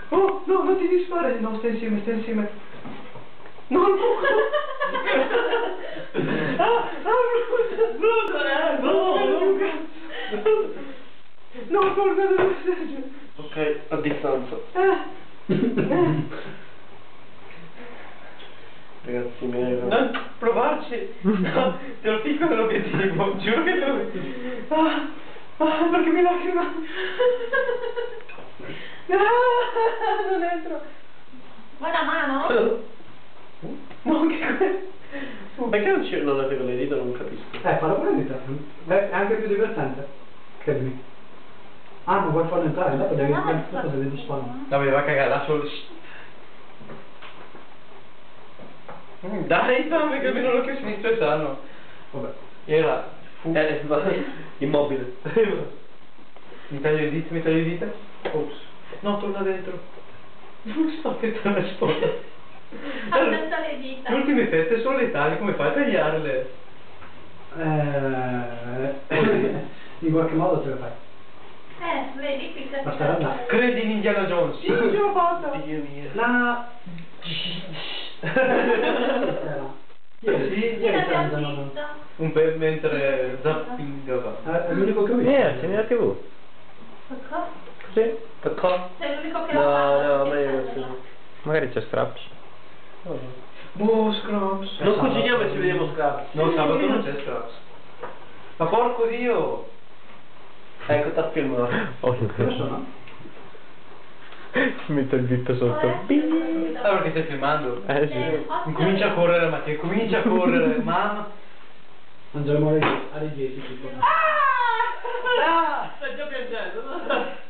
Oh, no, non ti disfare. No, stai insieme, stai insieme. No, no. No, guarda il messaggio. Ok, a distanza. Ragazzi miei. Non provarci. No, te lo dico nell'obiettivo. Giuro che te lo dico. Perché mi lacrima. Non entro. Vuoi la mano? No, che questo. Perché non ci non con le dita? Non capisco. Fallo con le dita. È anche più divertente. Credimi. Ah, non vuoi farlo entrare? Dopo devi disfarlo. Vabbè, va a cagare, lascio. Dai, dammi che almeno l'occhio sinistro è sano. Vabbè. Era. Immobile. Mi taglio le dita, mi taglio le dita. Ops. No, torna dentro. Non sto che te la risposta. Aspetta le dita. Le ultime fette sono letali, come fai a tagliarle? In qualche modo ce la fai. Vedi, picca. Basta andare. Credi in Indiana Jones? Sì, ce l'ho fatta. Dio mio. La... Sì, l'abbiamo vista. un po' mentre zappingava. È l'unico che ho visto. C'è nella TV. Perché? Sì. Perché? Sei l'unico che No, l'ha fatto. no, ma io non so. Magari c'è Scraps. Boh, Scraps. Non cuciniamo e ci vediamo Scraps. No, sabato non c'è Scraps. Ma porco Dio! Ecco, t'ha filmato. Dove sono? Ci metto il bip sotto. Ah, perché stai filmando? Sì. Incomincia a correre, Matteo, comincia a correre, mamma. Andremo alle 10 tipo. Ah! Stai già piangendo, no?